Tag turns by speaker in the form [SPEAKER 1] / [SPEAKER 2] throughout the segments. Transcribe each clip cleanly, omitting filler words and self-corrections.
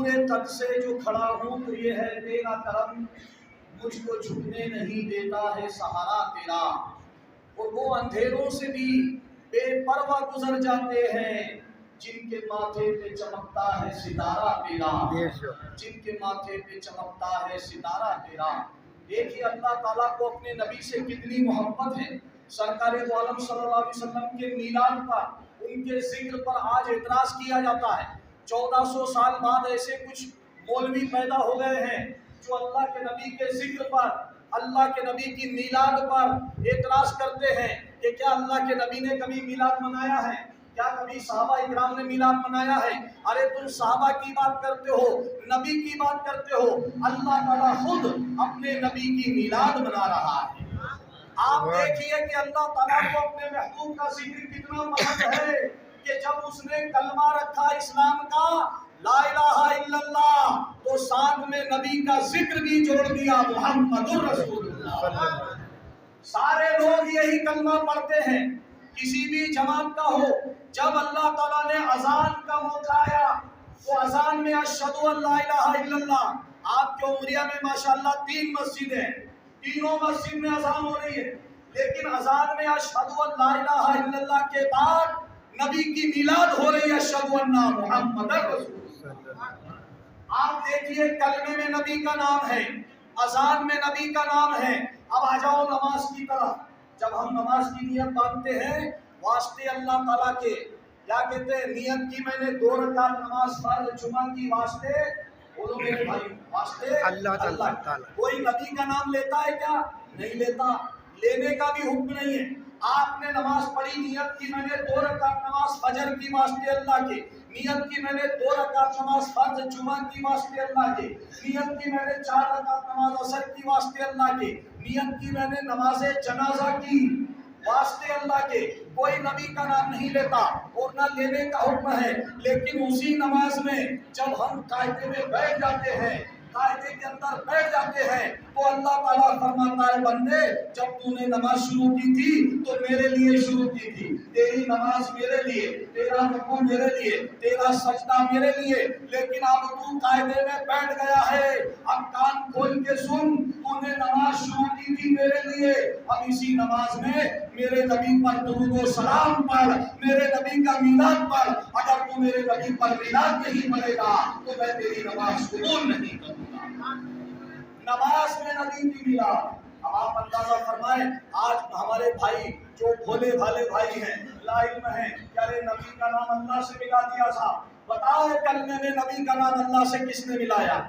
[SPEAKER 1] حضور قد سے جو کھڑا ہوں تو یہ ہے تیرا کرم، مجھ کو جھکنے نہیں دیتا ہے سہارا تیرا۔ اور وہ اندھیروں سے بھی بے پرواہ گزر جاتے ہیں جن کے ماتھے پہ چمکتا ہے ستارہ تیرا، جن کے ماتھے پہ چمکتا ہے ستارہ تیرا۔ دیکھیے اللہ تعالیٰ کو اپنے نبی سے کتنی محبت ہے۔ سرکار دو عالم صلی اللہ علیہ وسلم کے میلاد پر، ان کے ذکر پر آج اعتراض کیا جاتا ہے۔ 1400 سال بعد ایسے کچھ مولوی پیدا ہو گئے ہیں جو اللہ کے نبی کے ذکر پر، اللہ کے نبی کی میلاد پر اعتراض کرتے ہیں کہ کیا اللہ کے نبی نے کبھی میلاد منایا ہے؟ کیا کبھی صحابہ اکرام نے میلاد منایا ہے؟ ارے تم صحابہ کی بات کرتے ہو، نبی کی بات کرتے ہو، اللہ تعالیٰ خود اپنے نبی کی میلاد منا رہا ہے۔ آپ دیکھیے کہ اللہ تعالیٰ کو اپنے محبوب کا ذکر کتنا پسند ہے کہ جب اس نے کلمہ رکھا اسلام کا، لا الہ الا اللہ، تو ساتھ میں نبی کا ذکر بھی جوڑ دیا، محمد الرسول اللہ۔ سارے لوگ یہی کلمہ پڑھتے ہیں، کسی بھی جماعت کا ہو۔ جب اللہ تعالیٰ نے اذان کا موقع آیا تو اذان میں اشہد ان لا الہ الا اللہ، آپ کے عمریہ میں ماشاءاللہ 3 مسجدیں ہیں، تینوں مسجد میں اذان ہو رہی ہے، لیکن اذان میں اشہد ان لا الہ الا اللہ کے بعد نبی کی میلاد ہو رہی ہے، اشہد ان محمد رسول اللہ۔ آپ دیکھیے کلمے میں نبی کا نام ہے، اذان میں نبی کا نام ہے۔ اب آ جاؤ نماز کی طرف۔ جب ہم نماز کی نیت باندھتے ہیں واسطے اللہ تعالیٰ کے، کیا کہتے ہیں، نیت کی میں نے 2 رکعت نماز فرض جمعہ کی واسطے، بولو میرے بھائی، واسطے اللہ تعالیٰ۔ کوئی نبی کا نام لیتا ہے کیا؟ نہیں لیتا، لینے کا بھی حکم نہیں ہے۔ آپ نے نماز پڑھی، نیت کی میں نے 2 رکعت نماز فجر کی واسطے اللہ کے، نیت کی میں نے 2 رکعت نماز فرض جمعہ کی واسطے اللہ کے، نیت کی میں نے 4 رکعت نماز عصر کی واسطے اللہ کے، نیت کی میں نے نماز جنازہ کی واسطے اللہ کے۔ کوئی نبی کا نام نہیں لیتا اور نہ لینے کا حکم ہے، لیکن اسی نماز میں جب ہم قاعدے میں بیٹھ جاتے ہیں، قاعدے کے اندر بیٹھ جاتے ہیں، تو اللہ تعالیٰ فرماتا ہے بندے جب تو نے نماز شروع کی تھی تو میرے لیے شروع کی تھی، تیری نماز میرے لیے، تیرا رکوع میرے لیے، تیرا سجدہ میرے لیے، لیکن اب تو قاعدے میں بیٹھ گیا ہے۔ اب کان کھول کے سن، تو نے نماز شروع کی تھی میرے لیے، اب اسی نماز میں میرے نبی پر درود و سلام پڑھ، میرے نبی کا میلاد پڑھ۔ اگر تو میرے نبی پر میلاد نہیں پڑھے گا تو میں تیری نماز قبول نہیں کروں گا۔ نماز میں نبی کی میلاد۔ اب آپ اندازہ فرمائیں، آج ہمارے بھائی جو بھولے بھالے بھائی ہیں، لا علم ہیں، کہ ارے نبی کا نام اللہ سے ملا دیا تھا۔ بتاؤ کلمے میں نبی کا نام اللہ سے کس نے ملایا؟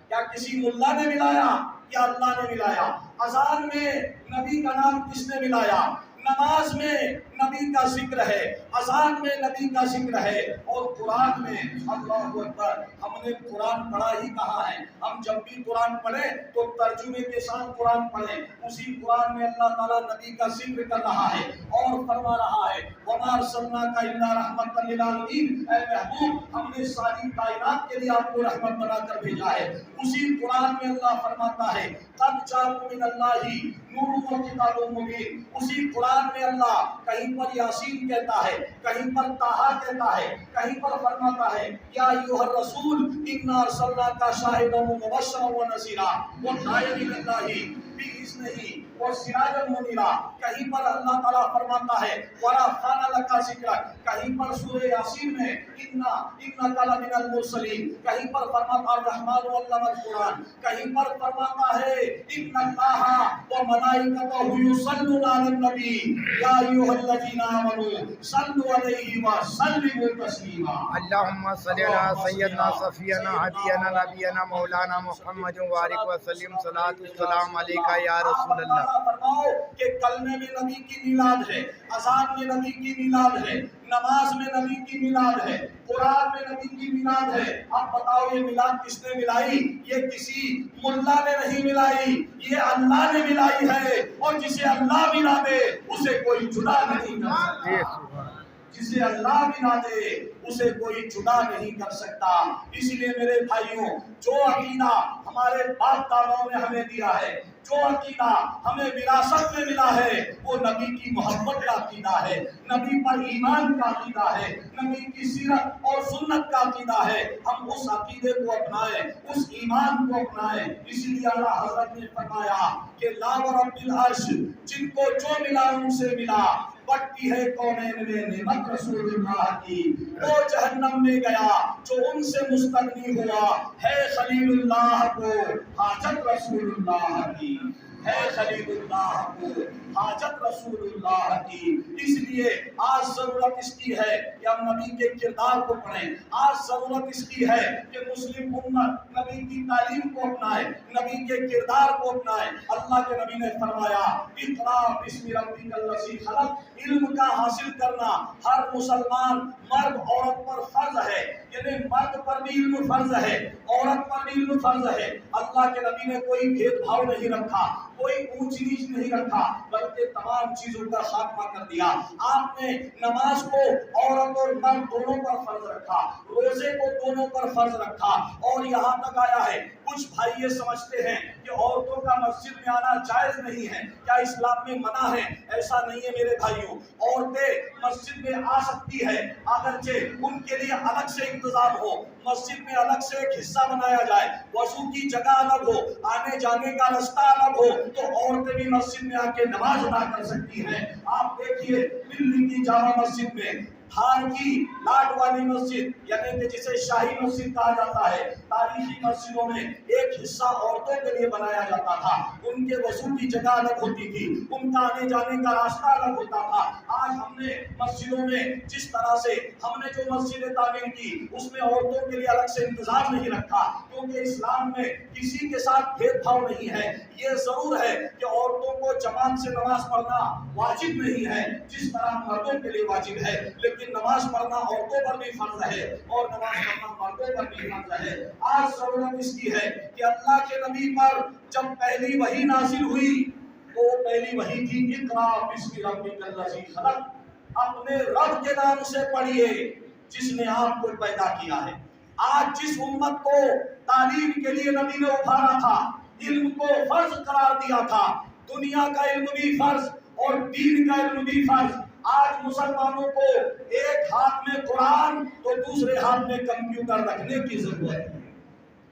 [SPEAKER 1] کیا کسی ملا نے ملایا یا اللہ نے ملایا؟ اذان میں نبی کا نام کس نے ملایا؟ نماز میں نبی کا ذکر ہے، اذان میں نبی کا ذکر ہے، اور قرآن میں اللہ اکبر، ہم نے قرآن پڑھا ہی کہا ہے۔ ہم جب بھی قرآن پڑھیں تو ترجمے کے ساتھ قرآن پڑھیں۔ اسی قرآن میں اللہ تعالیٰ نبی کا ذکر کر رہا ہے اور فرما رہا ہے وَمَا أَرْسَلْنَاكَ إِلَّا رَحْمَةً لِّلْعَالَمِينَ، اے محبوب ہم نے ساری کائنات کے لیے آپ کو رحمت بنا کر بھیجا ہے۔ اسی قرآن میں اللہ فرماتا ہے قَدْ جَاءَكُم مِّنَ اللَّهِ نُورٌ وَكِتَابٌ مُّبِينٌ۔ اسی قرآن میں اللہ کہیں پر یاسین کہتا ہے، کہیں پر طٰہٰ کہتا ہے، کہیں پر فرماتا ہے یا ایھا الرسول انا ارسلناک شاہدا ومبشرا ونذیرا وداعیا الی اللہ بإذنہ وسراجا منیرا۔ کہیں پر اللہ تعالیٰ فرماتا ہے ورفعنا لک ذکرک، کہیں پر سورہ یاسین میں انک لمن المرسلین، کہیں پر فرماتا الرحمن علم القرآن، کہیں پر فرماتا ہے ان اللہ وملائکتہ یصلون علی النبی یا ایھا الذین آمنوا صلوا علیہ وسلموا تسلیما۔
[SPEAKER 2] اللہم صلی علی سیدنا صفینا حبیبنا نبینا مولانا محمد وبارک وسلم، صلاۃ والسلام علیکہ یا رسول اللہ۔
[SPEAKER 1] فرماؤ کہ کلمے میں نبی کی میلاد ہے، اذان میں نبی کی میلاد ہے، نماز میں نبی کی میلاد ہے، قرآن میں نبی کی میلاد ہے۔ اب بتاؤ یہ میلاد کس نے ملائی؟ یہ کسی ملا نے نہیں ملائی، یہ اللہ نے ملائی ہے، اور جسے اللہ ملا دے اسے کوئی جدا نہیں کر سکتا۔ جسے اللہ بھی نہ دے اسے کوئی جدا نہیں کر سکتا۔ اس لیے میرے بھائیوں، جو عقیدہ ہمارے باپ داداؤں نے ہمیں دیا ہے، جو عقیدہ ہمیں وراثت میں ملا ہے، وہ نبی کی محبت کا عقیدہ ہے، نبی پر ایمان کا عقیدہ ہے، نبی کی سیرت اور سنت کا عقیدہ ہے۔ ہم اس عقیدے کو اپنائیں، اس ایمان کو اپنائیں۔ اسی لیے اعلیٰ حضرت نے فرمایا کہ لا ورب العرش، جن کو جو ملا ان سے ملا، بٹتی ہے کونین میں نعمت رسول اللہ کی، وہ جہنم میں گیا جو ان سے مستغنی ہوا، ہے خلیل اللہ کو حاجت رسول اللہ کی، ہے خلیل اللہ کو حاجت رسول اللہ کی۔ اس لیے آج ضرورت اس کی ہے کہ ہم نبی کے کردار کو پڑھیں، آج ضرورت اس کی ہے کہ مسلم امت نبی کی تعلیم کو اپنائے، نبی کے کردار کو اپنائے۔ اللہ کے نبی نے فرمایا اقرا بسم ربک الذی خلق، علم کا حاصل کرنا ہر مسلمان مرد عورت پر فرض ہے، یعنی مرد پر بھی علم فرض ہے، عورت پر بھی علم فرض ہے۔ اللہ کے نبی نے کوئی بھید بھاؤ نہیں رکھا، کوئی اونچ نیچ نہیں رکھا، بلکہ تمام چیزوں کا خاتمہ کر دیا۔ آپ نے نماز کو عورت اور مرد دونوں پر فرض رکھا، روزے کو دونوں پر فرض رکھا، اور یہاں تک آیا ہے کچھ بھائی یہ سمجھتے ہیں کہ عورتوں کا مسجد میں آنا جائز نہیں ہے، کیا اسلام میں منع ہے؟ ایسا نہیں ہے میرے بھائیوں، عورتیں مسجد میں آ سکتی ہے، اگرچہ ان کے لیے الگ سے انتظام ہو، مسجد میں الگ سے ایک حصہ بنایا جائے، وضو کی جگہ الگ ہو، آنے جانے کا رستہ الگ ہو، تو عورتیں بھی مسجد میں آ کے نماز ادا کر سکتی ہیں۔ آپ دیکھیے دلی کی جامع مسجد میں، ہار کی لاٹ والی مسجد یعنی کہ جسے شاہی مسجد کہا جاتا ہے، تاریخی مسجدوں میں ایک حصہ عورتوں کے لیے بنایا جاتا تھا، ان کے وضو کی جگہ الگ ہوتی تھی، ان کا آنے جانے کا راستہ الگ ہوتا تھا۔ آج ہم نے مسجدوں میں جس طرح سے ہم نے جو مسجدیں تعمیر کی اس میں عورتوں کے لیے الگ سے انتظام نہیں رکھا، کیونکہ اسلام میں کسی کے ساتھ بھید بھاؤ نہیں ہے۔ یہ ضرور ہے کہ عورتوں کو جماعت سے نماز پڑھنا واجب نہیں ہے جس طرح مردوں کے لیے واجب ہے، لیکن نماز پڑھنا عورتوں پر بھی فرض ہے اور نماز پڑھنا مردوں پر بھی فرض ہے۔ آج ضرورت اس کی ہے کہ اللہ کے نبی پر جب پہلی وحی نازل ہوئی تو پہلی وحی تھی اقرا بسم ربک الذی خلق، اپنے رب کے نام سے پڑھیے جس نے آپ کو پیدا کیا ہے۔ آج جس امت کو تعلیم کے لیے نبی نے ابھارا تھا، علم کو فرض قرار دیا تھا، دنیا کا علم بھی فرض اور دین کا علم بھی فرض، آج مسلمانوں کو ایک ہاتھ میں قرآن تو دوسرے ہاتھ میں کمپیوٹر رکھنے کی ضرورت ہے۔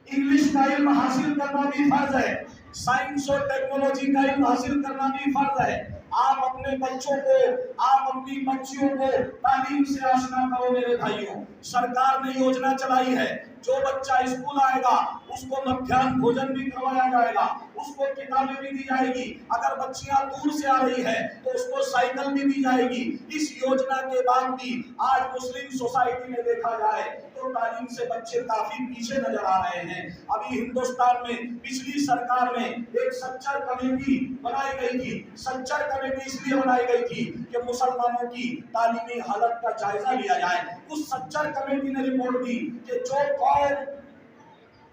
[SPEAKER 1] انگلش کا علم حاصل کرنا بھی فرض ہے، سائنس اور ٹیکنالوجی کا علم حاصل کرنا بھی فرض ہے۔ آپ اپنے بچوں کو، آپ اپنی بچیوں کو تعلیم سے آشنا کرو میرے بھائیوں۔ سرکار نے یوجنا چلائی ہے، جو بچہ اسکول آئے گا اس کو مدھیان بھوجن بھی کروایا جائے گا، اس کو کتابیں بھی دی جائے گی، اگر بچیاں دور سے آ رہی ہے تو اس کو سائیکل بھی دی جائے گی۔ اس یوجنا کے بعد بھی آج مسلم سوسائٹی میں دیکھا جائے تو تعلیم سے بچے کافی پیچھے نظر آ رہے ہیں۔ ابھی ہندوستان میں پچھلی سرکار میں ایک سچر کمیٹی بنائی گئی تھی، سچر کمیٹی اس لیے بنائی گئی تھی کہ مسلمانوں کی تعلیمی حالت کا جائزہ لیا جائے۔ اس سچر کمیٹی نے رپورٹ دی کہ جو قوم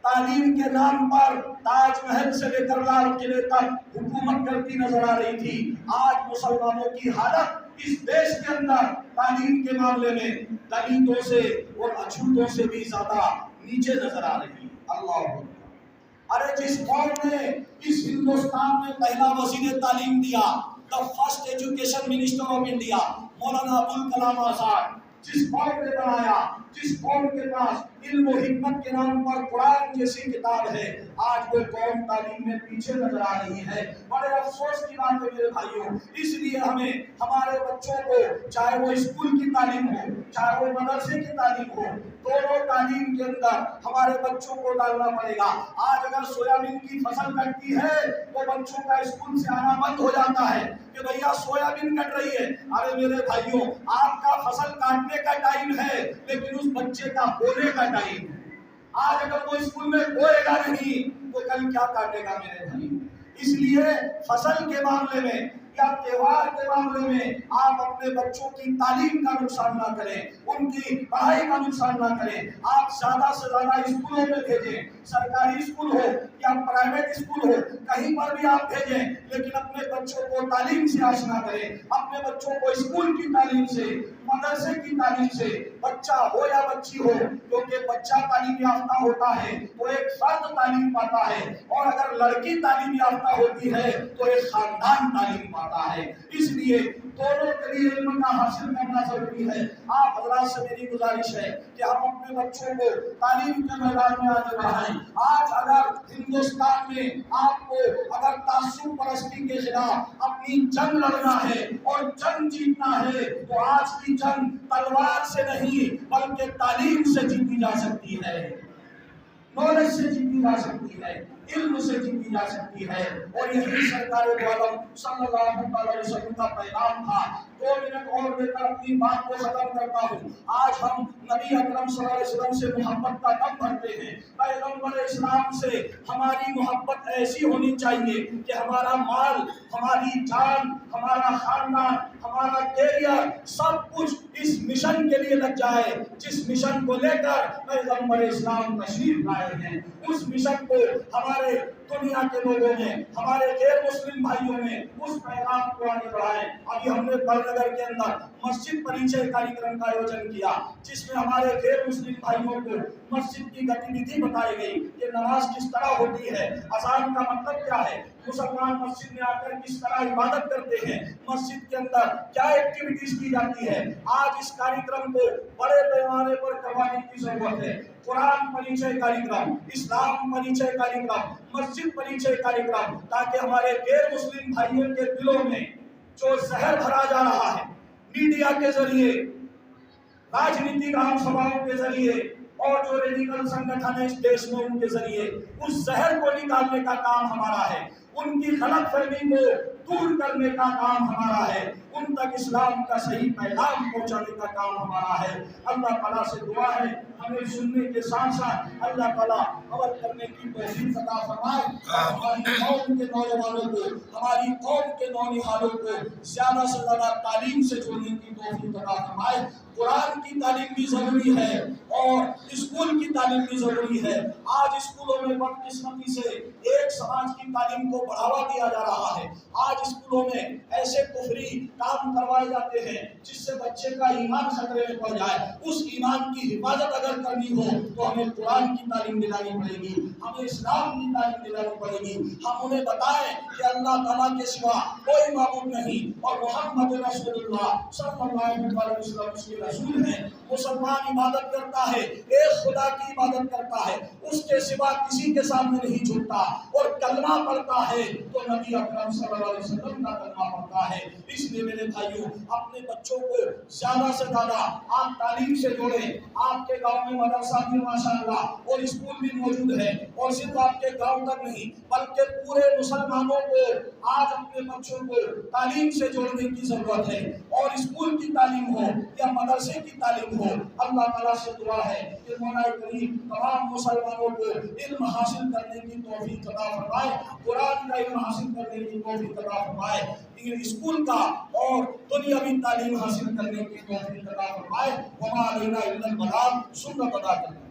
[SPEAKER 1] تعلیم کے نام پر تاج محل سے لے کر لال قلعے تک حکومت کرتی نظر آ رہی تھی، آج مسلمانوں کی حالت اس دیش کے اندر تعلیم کے معاملے میں دلتوں سے اور اچھوتوں سے بھی زیادہ نیچے نظر آ رہی ہے۔ اللہ ارے جس قوم نے اس ہندوستان میں پہلا وزیر تعلیم دیا، the first education minister of India Maulana Abul Kalam Azad, جس قوم نے بنایا، جس قوم کے پاس علم و حکمت کے نام پر قرآن جیسی کتاب ہے، آج وہ قوم تعلیم میں پیچھے نظر آ رہی ہے۔ بڑے افسوس کی بات ہے میرے بھائیوں، اس لیے ہمیں ہمارے بچوں کو، چاہے وہ اسکول کی تعلیم ہو چاہے وہ مدرسے کی تعلیم ہو، دونوں تعلیم کے اندر ہمارے بچوں کو ڈالنا پڑے گا۔ آج اگر سویابین کی فصل کٹتی ہے تو بچوں کا اسکول سے آنا بند ہو جاتا ہے کہ بھیا سویابین کٹ رہی ہے۔ ارے میرے بھائیوں، آپ کا فصل کاٹنے کا ٹائم ہے لیکن اس بچے کا بونے کا ٹائم ہے۔ آج اگر وہ اسکول میں بوئے گا نہیں تو کل کیا کاٹے گا میرے بھائی؟ اس لیے فصل کے معاملے میں یا تہوار کے معاملے میں آپ اپنے بچوں کی تعلیم کا نقصان نہ کریں، ان کی پڑھائی کا نقصان نہ کریں۔ آپ زیادہ سے زیادہ اسکولوں میں بھیجیں، سرکاری اسکول ہو یا پرائیویٹ اسکول ہو، کہیں پر بھی آپ بھیجیں، لیکن اپنے بچوں کو تعلیم سے آشنا کریں، اپنے بچوں کو اسکول کی تعلیم سے، مدرسے کی تعلیم سے، بچہ ہو یا بچی ہو، کیونکہ بچہ تعلیم یافتہ ہوتا ہے تو ایک فرد تعلیم پاتا ہے، اور اگر لڑکی تعلیم یافتہ ہوتی ہے تو ایک خاندان تعلیم پاتا ہے۔ اس لیے دونوں کے لیے علم کا حاصل کرنا ضروری ہے۔ آپ حضرات سے میری گزارش ہے کہ ہم اپنے بچوں کو تعلیم کے میدان میں آگے بڑھائیں۔ آج اگر ہندوستان میں آپ کو اگر تعصب پرستی کے خلاف اپنی جنگ لڑنا ہے اور جنگ جیتنا ہے تو آج کی جنگ تلوار سے نہیں بلکہ تعلیم سے جیتی جا سکتی ہے، نالج سے جیتی جا سکتی ہے، علم سے جیتی جا سکتی ہے، اور یہی سرکار دو عالم صلی اللہ علیہ وسلم کا پیغام تھا۔ 2 منٹ اور لے کر اپنی بات کو ختم کرتا ہوں۔ آج ہم نبی اکرم صلی اللہ علیہ وسلم سے محبت کا دم بھرتے ہیں، پیغمبر اسلام سے ہماری محبت ایسی ہونی چاہیے کہ ہمارا مال، ہماری جان، ہمارا خاندان، ہمارا کیریئر سب کچھ اس مشن کے لیے لگ جائے جس مشن کو لے کر پیغمبر اسلام تشریف لائے ہیں۔ اس مشن کو ہمارے دنیا کے لوگوں میں، ہمارے غیر مسلم بھائیوں میں اس پیغام کو آگے بڑھائیں۔ ابھی ہم نے برنگر کے اندر مسجد پریچے کاریکرم کا آیوجن کیا جس میں ہمارے غیر مسلم بھائیوں کو مسجد کی گتیویدھی بتائی گئی کہ نماز کس طرح ہوتی ہے، اذان کا مطلب کیا ہے، مسلمان مسجد میں آ کر کس طرح عبادت کرتے ہیں، مسجد کے اندر کیا ایکٹیویٹیز کی جاتی ہے۔ آج اس کاریکرم کو بڑے پیمانے پر کروانے کی ضرورت ہے۔ قرآن پریچے کاریکرم، اسلام پریچے کاریکرم، مسجد پریچے کاریکرم، تاکہ ہمارے غیر مسلم بھائیوں کے دلوں میں جو زہر بھرا جا رہا ہے میڈیا کے ذریعے، راجنیتک عام سبھاؤں کے ذریعے، اور جو ریڈیکل سنگٹھن ہے اس دیش میں ان کے ذریعے، اس زہر کو نکالنے کا کام ہمارا ہے، ان کی غلط فہمی کو دور کرنے کا کام ہمارا ہے، ان تک اسلام کا صحیح پیغام پہنچانے کا کام ہمارا ہے۔ اللہ تعالیٰ سے دعا ہے ہمیں سننے کے ساتھ ساتھ اللہ تعالیٰ عمل کرنے کی توفیق عطا فرمائے، ہماری قوم کے نوجوانوں کو، ہماری قوم کے نونہالوں کو زیادہ سے زیادہ تعلیم سے جوڑنے کی توفیق عطا فرمائے۔ قرآن کی تعلیم بھی ضروری ہے اور اسکول کی تعلیم بھی ضروری ہے۔ آج اسکولوں میں بدقسمتی سے ایک سماج کی تعلیم کو بڑھاوا دیا جا رہا ہے۔ آج اسکولوں میں ایسے کفری کام کروائے جاتے ہیں جس سے بچے کا ایمان خطرے میں پڑ جائے۔ اس ایمان کی حفاظت اگر کرنی ہو تو ہمیں قرآن کی تعلیم دلانی پڑے گی، ہمیں اسلام کی تعلیم دلانی پڑے گی۔ ہم انہیں بتائیں کہ اللہ تعالیٰ کے سوا کوئی معبود نہیں اور محمد رسول اللہ صلی اللہ علیہ وسلم اس کے رسول ہیں۔ مسلمان عبادت کرتا ہے، ایک خدا کی عبادت کرتا ہے، اس کے سوا کسی کے سامنے نہیں جھکتا، اور کلمہ پڑھتا ہے تو نبی اکرم صلی اللہ علیہ وسلم کا کلمہ پڑھتا ہے۔ اس لیے میرے بھائیوں، اپنے بچوں کو زیادہ سے زیادہ آپ تعلیم سے جوڑیں۔ آپ کے گاؤں میں مدرسہ بھی ماشاءاللہ اور اسکول بھی موجود ہے، اور صرف آپ کے گاؤں تک نہیں بلکہ پورے مسلمانوں کو آج اپنے بچوں کو تعلیم سے جوڑنے کی ضرورت ہے، اور اسکول کی تعلیم ہو یا مدرسے کی تعلیم ہو۔ اللہ تعالیٰ سے دعا ہے کہ مولا کریم تمام مسلمانوں کو علم حاصل کرنے کی توفیق عطا فرمائے، قرآن کا علم حاصل کرنے کی توفیق عطا فرمائے، اسکول کا اور دنیاوی تعلیم حاصل کرنے کی توفیق عطا فرمائے۔ وما علینا الا البلاغ، سنت ادا کرنا۔